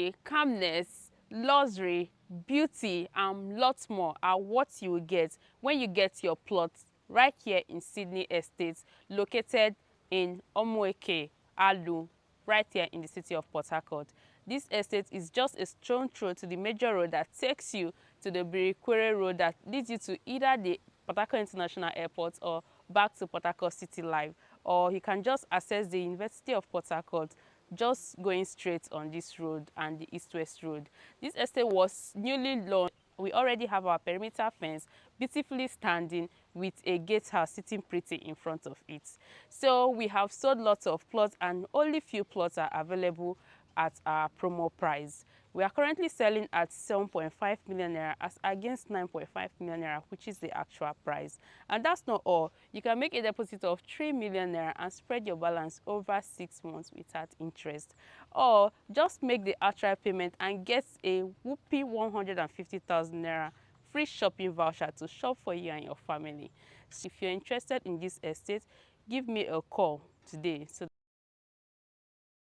Security, calmness, luxury, beauty, and lots more are what you will get when you get your plot right here in Sydney Estate, located in Rumuekini-Aluu, right here in the city of Port Harcourt. This estate is just a stone throw to the major road that takes you to the Birikwere road that leads you to either the Port Harcourt International Airport or back to Port Harcourt City Live, or you can just access the University of Port Harcourt just going straight on this road and the east-west road. This estate was newly launched. We already have our perimeter fence beautifully standing with a gatehouse sitting pretty in front of it. So we have sold lots of plots and only few plots are available at our promo price. We are currently selling at 7.5 million naira as against 9.5 million naira, which is the actual price. And that's not all. You can make a deposit of 3 million naira and spread your balance over 6 months without interest. Or just make the actual payment and get a whoopee 150,000 naira free shopping voucher to shop for you and your family. So if you're interested in this estate, give me a call today.